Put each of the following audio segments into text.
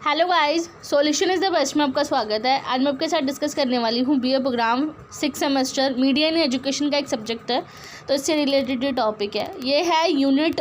Hello guys, solution is the best में आपका स्वागत है। आज मैं आपके साथ डिस्कस करने वाली हूँ BA program 6 semester media in education का एक सब्जेक्ट है, तो इससे रिलेटेड ये टॉपिक है। ये है यूनिट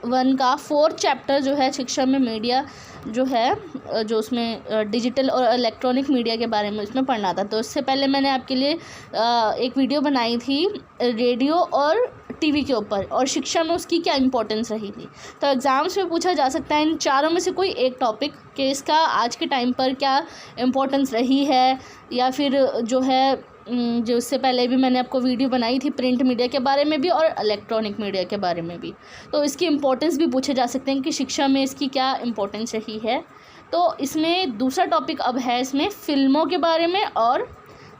1 का 4th चैप्टर जो है शिक्षा में मीडिया जो है, जो उसमें डिजिटल और इलेक्ट्रॉनिक मीडिया के बारे में उसमें पढ़ना था। तो इससे पहले मैंने आपके लिए एक वीडियो बनाई थी रेडियो और टीवी के ऊपर और शिक्षा में उसकी क्या इंपॉर्टेंस रही थी। तो एग्ज़ाम्स में पूछा जा सकता है इन चारों में से कोई एक टॉपिक कि इसका आज के टाइम पर क्या इम्पोर्टेंस रही है, या फिर जो है जो इससे पहले भी मैंने आपको वीडियो बनाई थी प्रिंट मीडिया के बारे में भी और इलेक्ट्रॉनिक मीडिया के बारे में भी, तो इसकी इम्पोर्टेंस भी पूछे जा सकते हैं कि शिक्षा में इसकी क्या इम्पोर्टेंस रही है। तो इसमें दूसरा टॉपिक अब है इसमें फिल्मों के बारे में और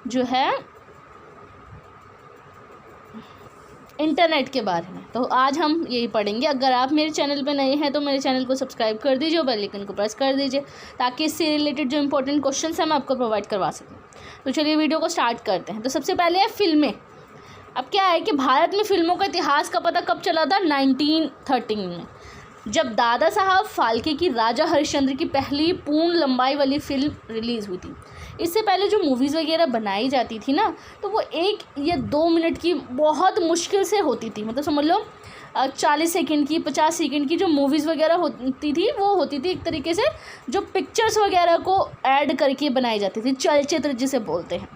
जो है इंटरनेट के बारे में। तो आज हम यही पढ़ेंगे। अगर आप मेरे चैनल पे नए हैं तो मेरे चैनल को सब्सक्राइब कर दीजिए और बेल आइकन को प्रेस कर दीजिए ताकि इससे रिलेटेड जो इंपॉर्टेंट क्वेश्चंस हैं मैं आपको प्रोवाइड करवा सकूँ। तो चलिए वीडियो को स्टार्ट करते हैं। तो सबसे पहले है फिल्में। अब क्या है कि भारत में फ़िल्मों का इतिहास का पता कब चला था? 1913 में, जब दादा साहब फाल्के की राजा हरिश्चंद्र की पहली पूर्ण लंबाई वाली फ़िल्म रिलीज़ हुई थी। इससे पहले जो मूवीज़ वगैरह बनाई जाती थी ना, तो वो 1 या 2 मिनट की बहुत मुश्किल से होती थी। मतलब समझ लो 40 सेकंड की 50 सेकंड की जो मूवीज़ वगैरह होती थी वो होती थी एक तरीके से जो पिक्चर्स वगैरह को ऐड करके बनाई जाती थी, चलचित्र जिसे बोलते हैं।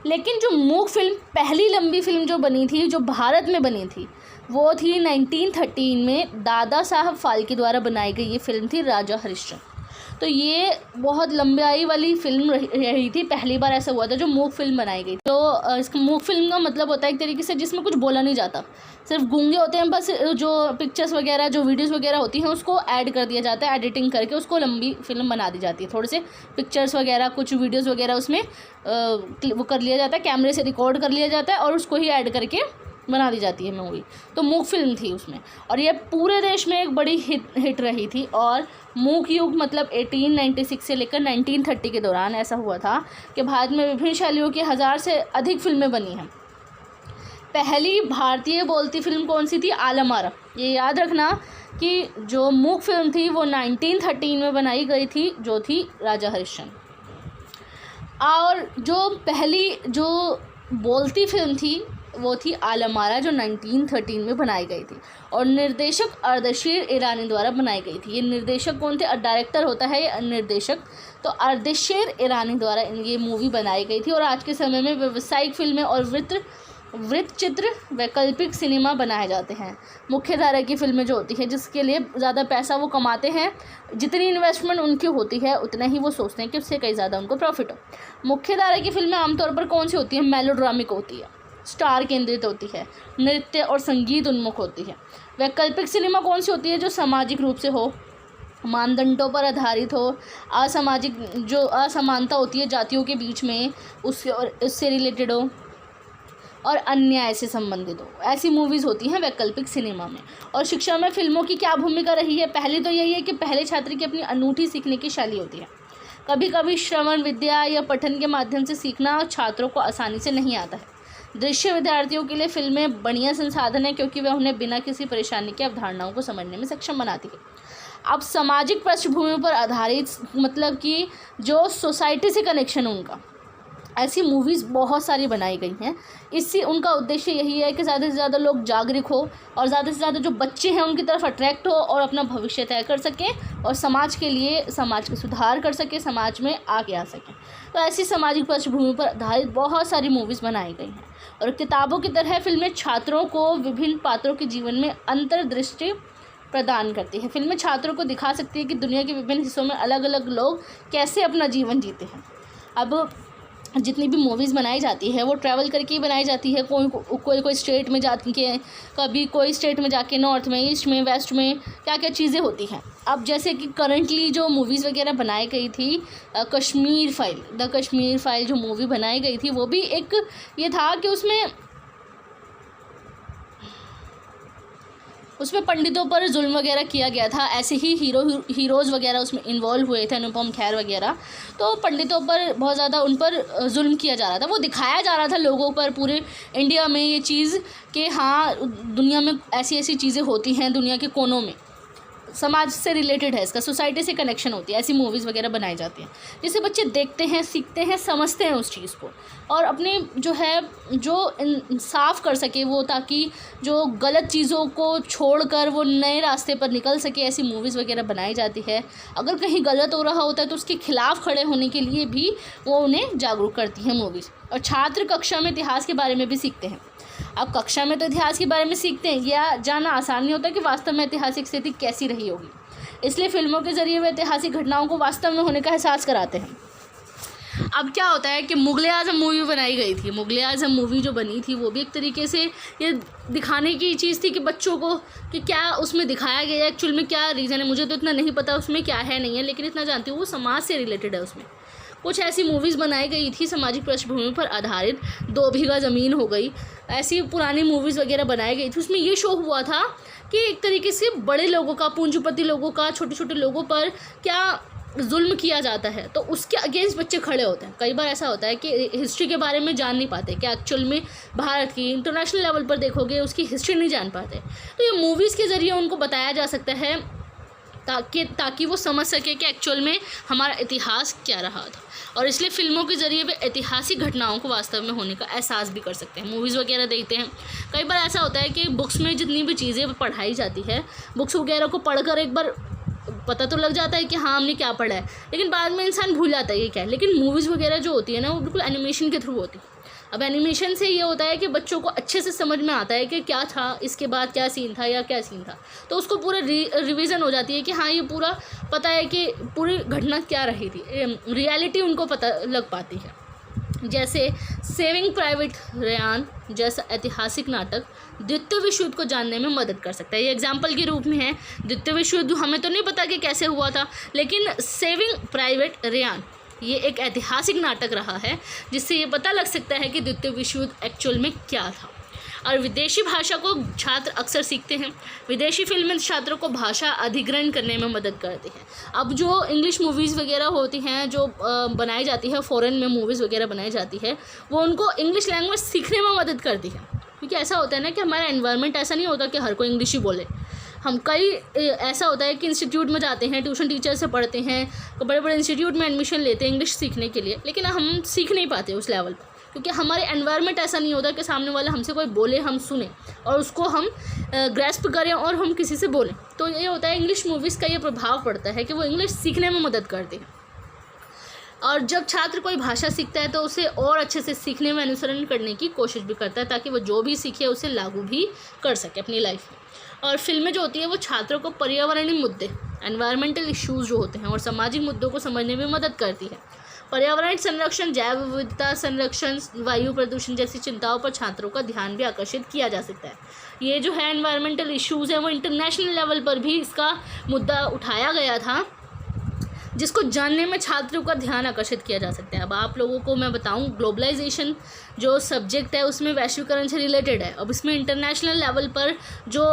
लेकिन जो मूक फिल्म, पहली लंबी फिल्म जो बनी थी, जो भारत में बनी थी, वो थी 1913 में दादा साहब फाल्के द्वारा बनाई गई ये फिल्म थी राजा हरिश्चंद्र। तो ये बहुत लंबाई वाली फिल्म रही थी। पहली बार ऐसा हुआ था जो मूक फिल्म बनाई गई। तो इसका मूक फिल्म का मतलब होता है एक तरीके से जिसमें कुछ बोला नहीं जाता, सिर्फ गूंगे होते हैं, बस जो पिक्चर्स वगैरह जो वीडियोस वगैरह होती हैं उसको ऐड कर दिया जाता है, एडिटिंग करके उसको लंबी फिल्म बना दी जाती है। थोड़े से पिक्चर्स वगैरह कुछ वीडियोस वगैरह उसमें वो कर लिया जाता है, कैमरे से रिकॉर्ड कर लिया जाता है और उसको ही ऐड करके बना दी जाती है मूवी। तो मूक फिल्म थी उसमें, और ये पूरे देश में एक बड़ी हिट रही थी। और मूक युग मतलब 1896 से लेकर 1930 के दौरान ऐसा हुआ था कि भारत में विभिन्न शैलियों की 1000 से अधिक फिल्में बनी हैं। पहली भारतीय बोलती फिल्म कौन सी थी? आलम आरा। ये याद रखना कि जो मूक फिल्म थी वो 1913 में बनाई गई थी, जो थी राजा हरिश्चंद्र। और जो पहली जो बोलती फिल्म थी वो थी आलम आरा, जो 1913 में बनाई गई थी और निर्देशक अर्देशीर ईरानी द्वारा बनाई गई थी। ये निर्देशक कौन थे? डायरेक्टर होता है ये निर्देशक। तो अर्देशीर ईरानी द्वारा ये मूवी बनाई गई थी। और आज के समय में व्यावसायिक फिल्में और वृत्तचित्र वैकल्पिक सिनेमा बनाए जाते हैं। मुख्य धारा की फिल्में जो होती है जिसके लिए ज़्यादा पैसा वो कमाते हैं, जितनी इन्वेस्टमेंट उनकी होती है उतना ही वो सोचते हैं कि उससे कहीं ज़्यादा उनको प्रॉफिट हो। मुख्य धारा की फिल्में आमतौर पर कौन सी होती है? मेलोड्रामिक होती है, स्टार केंद्रित होती है, नृत्य और संगीत उन्मुख होती है। वैकल्पिक सिनेमा कौन सी होती है? जो सामाजिक रूप से हो, मानदंडों पर आधारित हो, असामाजिक जो असमानता होती है जातियों के बीच में उससे रिलेटेड हो और अन्याय से संबंधित हो, ऐसी मूवीज़ होती हैं वैकल्पिक सिनेमा में। और शिक्षा में फिल्मों की क्या भूमिका रही है? पहली तो यही है कि पहले छात्र की अपनी अनूठी सीखने की शैली होती है। कभी कभी श्रवण विद्या या पठन के माध्यम से सीखना छात्रों को आसानी से नहीं आता है। दृश्य विद्यार्थियों के लिए फिल्में बढ़िया संसाधन है क्योंकि वह उन्हें बिना किसी परेशानी के अवधारणाओं को समझने में सक्षम बनाती है। अब सामाजिक पृष्ठभूमि पर आधारित मतलब कि जो सोसाइटी से कनेक्शन है उनका, ऐसी मूवीज़ बहुत सारी बनाई गई हैं। इससे उनका उद्देश्य यही है कि ज़्यादा से ज़्यादा लोग जागरूक हो और ज़्यादा से ज़्यादा जो बच्चे हैं उनकी तरफ अट्रैक्ट हो और अपना भविष्य तय कर सकें और समाज के लिए समाज का सुधार कर सकें, समाज में आगे आ सकें। तो ऐसी सामाजिक पृष्ठभूमि पर आधारित बहुत सारी मूवीज़ बनाई गई हैं। और किताबों की तरह फिल्में छात्रों को विभिन्न पात्रों के जीवन में अंतर्दृष्टि प्रदान करती है। फिल्में छात्रों को दिखा सकती है कि दुनिया के विभिन्न हिस्सों में अलग अलग लोग कैसे अपना जीवन जीते हैं। अब जितनी भी मूवीज़ बनाई जाती है वो ट्रैवल करके ही बनाई जाती है। कोई स्टेट में जाके, कभी कोई स्टेट में जाके, नॉर्थ में, ईस्ट में, वेस्ट में क्या क्या चीज़ें होती हैं। अब जैसे कि करंटली जो मूवीज़ वगैरह बनाई गई थी Kashmir file, the Kashmir file जो मूवी बनाई गई थी वो भी एक ये था कि उसमें पंडितों पर जुल्म वगैरह किया गया था। ऐसे ही हीरोज़ वगैरह उसमें इन्वॉल्व हुए थे, अनुपम खेर वगैरह। तो पंडितों पर बहुत ज़्यादा उन पर जुल्म किया जा रहा था, वो दिखाया जा रहा था लोगों पर पूरे इंडिया में ये चीज़ कि हाँ दुनिया में ऐसी ऐसी चीज़ें होती हैं, दुनिया के कोनों में समाज से रिलेटेड है, इसका सोसाइटी से कनेक्शन होती है, ऐसी मूवीज़ वगैरह बनाई जाती हैं जिससे बच्चे देखते हैं, सीखते हैं, समझते हैं उस चीज़ को और अपने जो है जो साफ़ कर सके वो, ताकि जो गलत चीज़ों को छोड़कर वो नए रास्ते पर निकल सके, ऐसी मूवीज़ वगैरह बनाई जाती है। अगर कहीं गलत हो रहा होता है तो उसके खिलाफ़ खड़े होने के लिए भी वो उन्हें जागरूक करती हैं मूवीज़। और छात्र कक्षा में इतिहास के बारे में भी सीखते हैं। अब कक्षा में तो इतिहास के बारे में सीखते हैं, यह जानना आसान नहीं होता कि वास्तव में ऐतिहासिक स्थिति कैसी रही होगी, इसलिए फिल्मों के ज़रिए वे ऐतिहासिक घटनाओं को वास्तव में होने का एहसास कराते हैं। अब क्या होता है कि मुग़ल-ए-आज़म मूवी बनाई गई थी, मुग़ल-ए-आज़म मूवी जो बनी थी वो भी एक तरीके से ये दिखाने की चीज़ थी कि बच्चों को कि क्या उसमें दिखाया गया है, एक्चुअल में क्या रीज़न है, मुझे तो इतना नहीं पता उसमें क्या है नहीं है, लेकिन इतना जानती हूँ वो समाज से रिलेटेड है। उसमें कुछ ऐसी मूवीज़ बनाई गई थी सामाजिक पृष्ठभूमि पर आधारित, 2 बीघा ज़मीन हो गई, ऐसी पुरानी मूवीज़ वगैरह बनाई गई थी। उसमें ये शो हुआ था कि एक तरीके से बड़े लोगों का, पूंजीपति लोगों का छोटे छोटे लोगों पर क्या जुल्म किया जाता है, तो उसके अगेंस्ट बच्चे खड़े होते हैं। कई बार ऐसा होता है कि हिस्ट्री के बारे में जान नहीं पाते, क्या एक्चुअल में भारत की इंटरनेशनल लेवल पर देखोगे उसकी हिस्ट्री नहीं जान पाते, तो ये मूवीज़ के ज़रिए उनको बताया जा सकता है ताकि वो समझ सके कि एक्चुअल में हमारा इतिहास क्या रहा था। और इसलिए फ़िल्मों के ज़रिए वे ऐतिहासिक घटनाओं को वास्तव में होने का एहसास भी कर सकते हैं। मूवीज़ वगैरह देखते हैं, कई बार ऐसा होता है कि बुक्स में जितनी भी चीज़ें पढ़ाई जाती है, बुक्स वगैरह को पढ़कर एक बार पता तो लग जाता है कि हाँ हमने क्या पढ़ा है, लेकिन बाद में इंसान भूल जाता है ये क्या है। लेकिन मूवीज़ वगैरह जो होती है ना वो बिल्कुल एनिमेशन के थ्रू होती है। अब एनिमेशन से ये होता है कि बच्चों को अच्छे से समझ में आता है कि क्या था, इसके बाद क्या सीन था या क्या सीन था, तो उसको पूरा रिवीजन हो जाती है कि हाँ ये पूरा पता है कि पूरी घटना क्या रही थी, रियलिटी उनको पता लग पाती है। जैसे सेविंग प्राइवेट रयान जैसा ऐतिहासिक नाटक द्वितीय विश्व युद्ध को जानने में मदद कर सकता है। ये एग्जाम्पल के रूप में है। द्वितीय विश्व युद्ध हमें तो नहीं पता कि कैसे हुआ था, लेकिन सेविंग प्राइवेट रयान ये एक ऐतिहासिक नाटक रहा है जिससे ये पता लग सकता है कि द्वितीय विश्व युद्ध एक्चुअल में क्या था। और विदेशी भाषा को छात्र अक्सर सीखते हैं। विदेशी फिल्में छात्रों को भाषा अधिग्रहण करने में मदद करती हैं। अब जो इंग्लिश मूवीज़ वगैरह होती हैं जो बनाई जाती है, फ़ॉरेन में मूवीज़ वगैरह बनाई जाती है, वो उनको इंग्लिश लैंग्वेज सीखने में मदद करती है। क्योंकि ऐसा होता है ना कि हमारा एनवायरनमेंट ऐसा नहीं होता कि हर कोई इंग्लिश ही बोले। हम ऐसा होता है कि इंस्टीट्यूट में जाते हैं, ट्यूशन टीचर से पढ़ते हैं, तो बड़े बड़े इंस्टीट्यूट में एडमिशन लेते हैं इंग्लिश सीखने के लिए, लेकिन हम सीख नहीं पाते उस लेवल पर, क्योंकि हमारे एनवायरनमेंट ऐसा नहीं होता कि सामने वाला हमसे कोई बोले हम सुने और उसको हम ग्रैस्प करें और हम किसी से बोलें। तो ये होता है इंग्लिश मूवीज़ का ये प्रभाव पड़ता है कि वो इंग्लिश सीखने में मदद करती है। और जब छात्र कोई भाषा सीखता है तो उसे और अच्छे से सीखने में अनुसरण करने की कोशिश भी करता है, ताकि वो जो भी सीखे उसे लागू भी कर सके अपनी लाइफ में। और फिल्में जो होती है वो छात्रों को पर्यावरणीय मुद्दे, एनवायरमेंटल इश्यूज़ जो होते हैं और सामाजिक मुद्दों को समझने में मदद करती है। पर्यावरण संरक्षण, जैव विविधता संरक्षण, वायु प्रदूषण जैसी चिंताओं पर छात्रों का ध्यान भी आकर्षित किया जा सकता है। ये जो है एनवायरमेंटल इश्यूज़ है वो इंटरनेशनल लेवल पर भी इसका मुद्दा उठाया गया था, जिसको जानने में छात्रों का ध्यान आकर्षित किया जा सकता है। अब आप लोगों को मैं बताऊं, ग्लोबलाइजेशन जो सब्जेक्ट है उसमें वैश्वीकरण से रिलेटेड है। अब इसमें इंटरनेशनल लेवल पर जो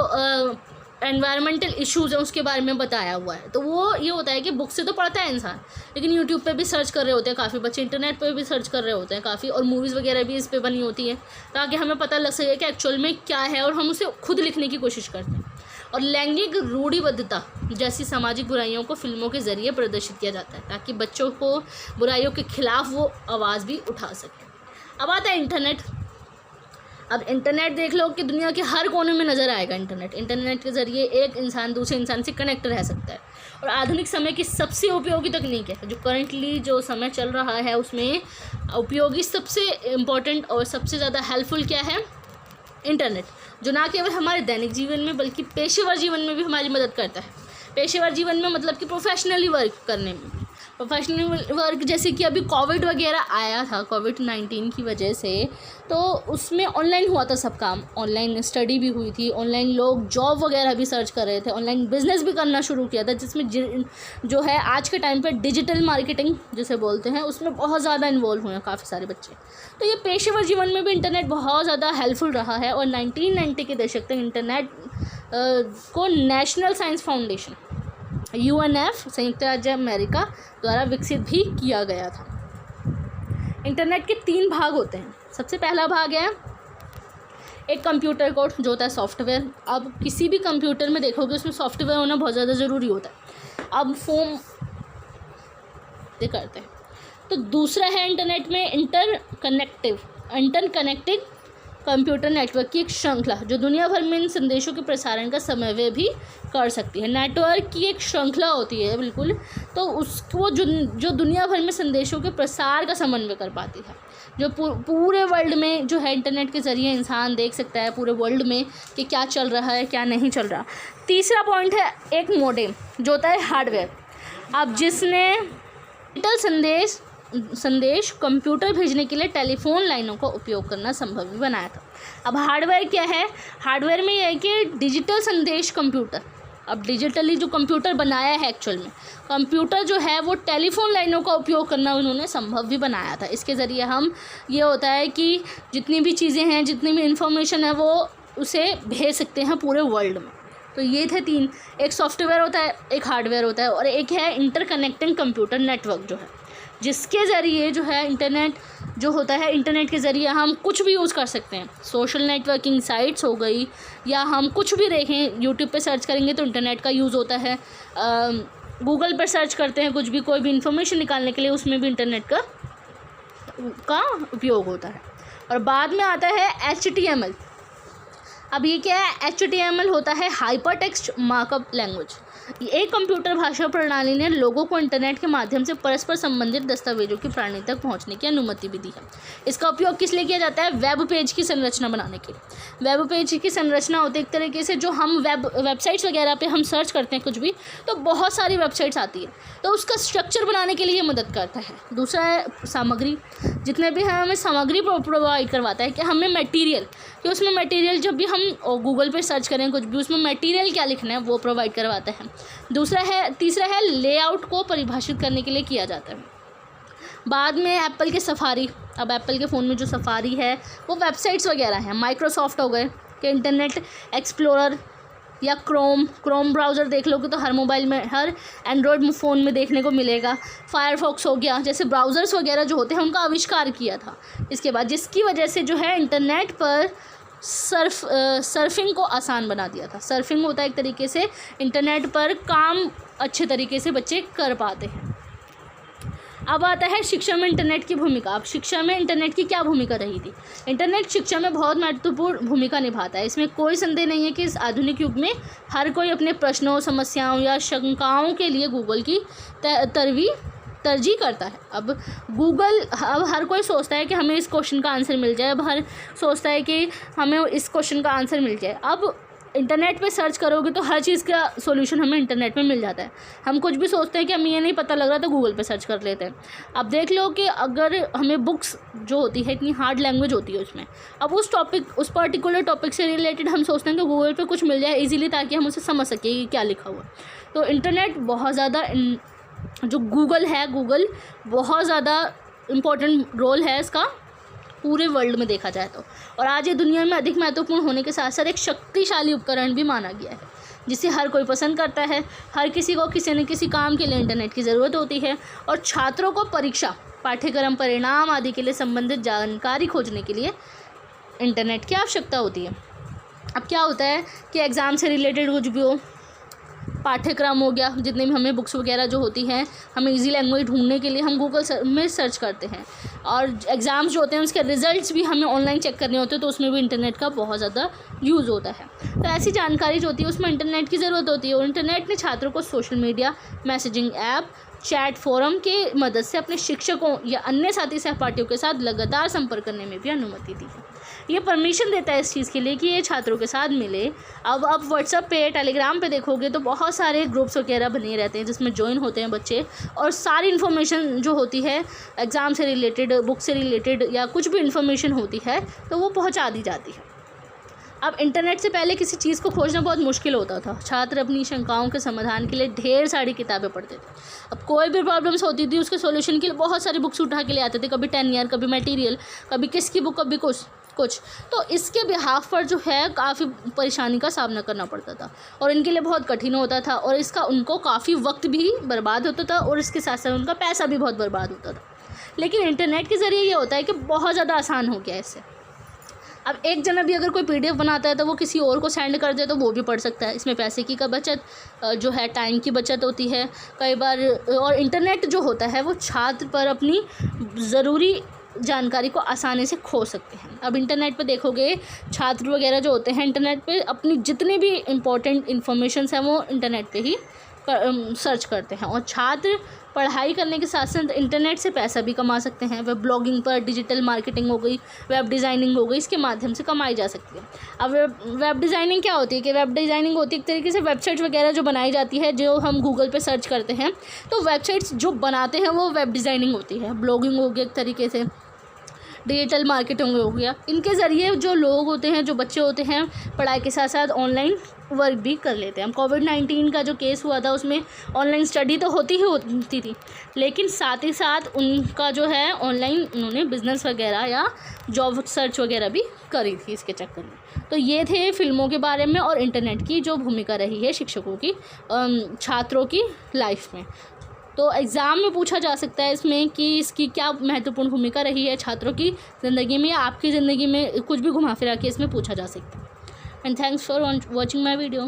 एनवायरमेंटल इश्यूज़ हैं उसके बारे में बताया हुआ है। तो वो ये होता है कि बुक से तो पढ़ता है इंसान, लेकिन यूट्यूब पे भी सर्च कर रहे होते हैं काफ़ी बच्चे, इंटरनेट पे भी सर्च कर रहे होते हैं काफ़ी, और मूवीज़ वगैरह भी इस पे बनी होती है ताकि हमें पता लग सके कि एक्चुअल में क्या है, और हम उसे खुद लिखने की कोशिश करते हैं। और लैंगिक रूढ़िबद्धता जैसी सामाजिक बुराइयों को फिल्मों के ज़रिए प्रदर्शित किया जाता है ताकि बच्चों को बुराइयों के खिलाफ वो आवाज़ भी उठा सकें। अब आता है इंटरनेट। अब इंटरनेट देख लो कि दुनिया के हर कोने में नज़र आएगा इंटरनेट के ज़रिए एक इंसान दूसरे इंसान से कनेक्ट रह सकता है। और आधुनिक समय की सबसे उपयोगी तकनीक है, जो करंटली जो समय चल रहा है उसमें उपयोगी सबसे इम्पोर्टेंट और सबसे ज़्यादा हेल्पफुल क्या है? इंटरनेट, जो ना केवल हमारे दैनिक जीवन में बल्कि पेशेवर जीवन में भी हमारी मदद करता है। पेशेवर जीवन में मतलब कि प्रोफेशनली वर्क करने में, प्रोफेशनल वर्क जैसे कि अभी कोविड वगैरह आया था, कोविड-19 की वजह से, तो उसमें ऑनलाइन हुआ था सब काम, ऑनलाइन स्टडी भी हुई थी, ऑनलाइन लोग जॉब वगैरह भी सर्च कर रहे थे, ऑनलाइन बिजनेस भी करना शुरू किया था, जिसमें जो है आज के टाइम पे डिजिटल मार्केटिंग जिसे बोलते हैं उसमें बहुत ज़्यादा इन्वॉल्व हुए हैं काफ़ी सारे बच्चे। तो ये पेशेवर जीवन में भी इंटरनेट बहुत ज़्यादा हेल्पफुल रहा है। और 1990 के दशक तक इंटरनेट को नेशनल साइंस फाउंडेशन UNF संयुक्त राज्य अमेरिका द्वारा विकसित भी किया गया था। इंटरनेट के 3 भाग होते हैं। सबसे पहला भाग है एक कंप्यूटर कोड जो होता है सॉफ्टवेयर। अब किसी भी कंप्यूटर में देखोगे उसमें सॉफ्टवेयर होना बहुत ज़्यादा ज़रूरी होता है। अब फोन करते हैं। तो दूसरा है इंटरनेट में इंटरकनेक्टेड कंप्यूटर नेटवर्क की एक श्रृंखला जो दुनिया भर में इन संदेशों के प्रसारण का समन्वय भी कर सकती है। नेटवर्क की एक श्रृंखला होती है बिल्कुल, तो उसको जो दुनिया भर में संदेशों के प्रसार का समन्वय कर पाती है, जो पूरे वर्ल्ड में जो है इंटरनेट के ज़रिए इंसान देख सकता है पूरे वर्ल्ड में कि क्या चल रहा है क्या नहीं चल रहा। तीसरा पॉइंट है एक मोडेम जो होता है हार्डवेयर। अब जिसने डिजिटल संदेश कंप्यूटर भेजने के लिए टेलीफोन लाइनों का उपयोग करना संभव भी बनाया था। अब हार्डवेयर क्या है? हार्डवेयर में यह है कि डिजिटल संदेश कंप्यूटर, अब डिजिटली जो कंप्यूटर बनाया है एक्चुअल में कंप्यूटर जो है वो टेलीफोन लाइनों का उपयोग करना उन्होंने संभव भी बनाया था। इसके ज़रिए हम ये होता है कि जितनी भी चीज़ें हैं जितनी भी इंफॉर्मेशन है वो उसे भेज सकते हैं पूरे वर्ल्ड में। तो ये थे तीन, एक सॉफ्टवेयर होता है, एक हार्डवेयर होता है और एक है इंटरकनेक्टिंग कंप्यूटर नेटवर्क जो है जिसके ज़रिए जो है इंटरनेट जो होता है इंटरनेट के ज़रिए हम कुछ भी यूज़ कर सकते हैं। सोशल नेटवर्किंग साइट्स हो गई या हम कुछ भी देखें, यूट्यूब पे सर्च करेंगे तो इंटरनेट का यूज़ होता है, गूगल पर सर्च करते हैं कुछ भी कोई भी इंफॉर्मेशन निकालने के लिए उसमें भी इंटरनेट का उपयोग होता है। और बाद में आता है HTML। अब ये क्या है? HTML होता है हाइपर टेक्स्ट मार्कअप लैंग्वेज। एक कंप्यूटर भाषा प्रणाली ने लोगों को इंटरनेट के माध्यम से परस्पर संबंधित दस्तावेजों की प्रणाली तक पहुंचने की अनुमति भी दी है। इसका उपयोग किस लिए किया जाता है? वेब पेज की संरचना बनाने के लिए। वेब पेज की संरचना होती है एक तरीके से जो हम वेबसाइट्स वगैरह पे हम सर्च करते हैं कुछ भी तो बहुत सारी वेबसाइट्स आती है, तो उसका स्ट्रक्चर बनाने के लिए ये मदद करता है। दूसरा है सामग्री, जितने भी हमें सामग्री प्रोवाइड करवाता है कि हमें मटेरियल कि उसमें मटेरियल जब भी हम गूगल पे सर्च करें कुछ भी उसमें मटेरियल क्या लिखना है वो प्रोवाइड करवाता है। तीसरा है लेआउट को परिभाषित करने के लिए किया जाता है। बाद में एप्पल के सफारी, अब एप्पल के फ़ोन में जो सफारी है वो वेबसाइट्स वगैरह हैं। माइक्रोसॉफ्ट हो गए कि इंटरनेट एक्सप्लोरर या क्रोम ब्राउज़र देख लोगे तो हर मोबाइल में हर एंड्रॉयड फ़ोन में देखने को मिलेगा। फायरफॉक्स हो गया, जैसे ब्राउज़र्स वगैरह जो होते हैं उनका आविष्कार किया था इसके बाद, जिसकी वजह से जो है इंटरनेट पर सर्फिंग को आसान बना दिया था। सर्फिंग होता है एक तरीके से इंटरनेट पर काम अच्छे तरीके से बच्चे कर पाते हैं। अब आता है शिक्षा में इंटरनेट की भूमिका। अब शिक्षा में इंटरनेट की क्या भूमिका रही थी? इंटरनेट शिक्षा में बहुत महत्वपूर्ण भूमिका निभाता है। इसमें कोई संदेह नहीं है कि इस आधुनिक युग में हर कोई अपने प्रश्नों, समस्याओं या शंकाओं के लिए गूगल की तरजीह करता है। अब हर कोई सोचता है कि हमें इस क्वेश्चन का आंसर मिल जाए, अब हर सोचता है कि हमें इस क्वेश्चन का आंसर मिल जाए। अब इंटरनेट पे सर्च करोगे तो हर चीज़ का सॉल्यूशन हमें इंटरनेट में मिल जाता है। हम कुछ भी सोचते हैं कि हमें ये नहीं पता लग रहा तो गूगल पे सर्च कर लेते हैं। अब देख लो कि अगर हमें बुक्स जो होती है इतनी हार्ड लैंग्वेज होती है उसमें, अब उस पर्टिकुलर टॉपिक से रिलेटेड हम सोचते हैं कि गूगल पे कुछ मिल जाए ईजिली ताकि हम उसे समझ सकें कि क्या लिखा हुआ। तो इंटरनेट बहुत ज़्यादा जो गूगल बहुत ज़्यादा इम्पोर्टेंट रोल है इसका पूरे वर्ल्ड में देखा जाए तो। और आज ये दुनिया में अधिक महत्वपूर्ण होने के साथ साथ एक शक्तिशाली उपकरण भी माना गया है जिसे हर कोई पसंद करता है। हर किसी को किसी न किसी काम के लिए इंटरनेट की ज़रूरत होती है और छात्रों को परीक्षा, पाठ्यक्रम, परिणाम आदि के लिए संबंधित जानकारी खोजने के लिए इंटरनेट की आवश्यकता होती है। अब क्या होता है कि एग्ज़ाम से रिलेटेड कुछ भी हो, पाठ्यक्रम हो गया, जितने भी हमें बुक्स वगैरह जो होती हैं हमें इजी लैंग्वेज ढूंढने के लिए हम गूगल में सर्च करते हैं। और एग्ज़ाम्स जो होते हैं उसके रिजल्ट्स भी हमें ऑनलाइन चेक करने होते हैं तो उसमें भी इंटरनेट का बहुत ज़्यादा यूज़ होता है। तो ऐसी जानकारी जो होती है उसमें इंटरनेट की ज़रूरत होती है। और इंटरनेट ने छात्रों को social media, messaging app, chat forum के मदद से अपने शिक्षकों या अन्य साथी सहपाठियों के साथ लगातार संपर्क करने में भी अनुमति दी है। ये परमिशन देता है इस चीज़ के लिए कि ये छात्रों के साथ मिले। अब आप व्हाट्सएप पे, टेलीग्राम पे देखोगे तो बहुत सारे ग्रुप्स वगैरह बने रहते हैं जिसमें ज्वाइन होते हैं बच्चे और सारी इन्फॉर्मेशन जो होती है एग्ज़ाम से रिलेटेड, बुक से रिलेटेड या कुछ भी इन्फॉर्मेशन होती है तो वो पहुँचा दी जाती है। अब इंटरनेट से पहले किसी चीज़ को खोजना बहुत मुश्किल होता था। छात्र अपनी शंकाओं के समाधान के लिए ढेर सारी किताबें पढ़ते थे। अब कोई भी प्रॉब्लम्स होती थी उसके सॉल्यूशन के लिए बहुत सारी बुक्स उठा के ले आते थे, कभी 10 ईयर, कभी मटेरियल, कभी किसकी बुक, कभी कुछ। तो इसके बिहाफ पर जो है काफ़ी परेशानी का सामना करना पड़ता था और इनके लिए बहुत कठिन होता था और इसका उनको काफ़ी वक्त भी बर्बाद होता था और इसके साथ साथ उनका पैसा भी बहुत बर्बाद होता था। लेकिन इंटरनेट के ज़रिए ये होता है कि बहुत ज़्यादा आसान हो गया इससे। अब एक जना भी अगर कोई PDF बनाता है तो वो किसी और को सेंड कर दे तो वो भी पढ़ सकता है। इसमें पैसे की का बचत जो है, टाइम की बचत होती है कई बार। और इंटरनेट जो होता है वो छात्र पर अपनी ज़रूरी जानकारी को आसानी से खो सकते हैं। अब इंटरनेट पे देखोगे छात्र वगैरह जो होते हैं इंटरनेट पे अपनी जितनी भी इम्पोर्टेंट इन्फॉर्मेशंस हैं वो इंटरनेट पे ही सर्च करते हैं। और छात्र पढ़ाई करने के साथ साथ इंटरनेट से पैसा भी कमा सकते हैं। वेब ब्लॉगिंग पर डिजिटल मार्केटिंग हो गई, वेब डिज़ाइनिंग हो गई, इसके माध्यम से कमाई जा सकती है। अब वेब डिज़ाइनिंग क्या होती है कि वेब डिज़ाइनिंग होती है एक तरीके से वेबसाइट वगैरह जो बनाई जाती है, जो हम गूगल पे सर्च करते हैं तो वेबसाइट्स जो बनाते हैं वो वेब डिज़ाइनिंग होती है। ब्लॉगिंग हो गई एक तरीके से, डिजिटल मार्केटिंग हो गया। इनके ज़रिए जो लोग होते हैं, जो बच्चे होते हैं, पढ़ाई के साथ साथ ऑनलाइन वर्क भी कर लेते हैं। कोविड-19 का जो केस हुआ था उसमें ऑनलाइन स्टडी तो होती थी, लेकिन साथ ही साथ उनका जो है ऑनलाइन उन्होंने बिज़नेस वगैरह या जॉब सर्च वगैरह भी करी थी इसके चक्कर में। तो ये थे फिल्मों के बारे में और इंटरनेट की जो भूमिका रही है शिक्षकों की छात्रों की लाइफ में। तो एग्ज़ाम में पूछा जा सकता है इसमें कि इसकी क्या महत्वपूर्ण भूमिका रही है छात्रों की ज़िंदगी में या आपकी ज़िंदगी में, कुछ भी घुमा फिरा के इसमें पूछा जा सकता है। And thanks for watching my video.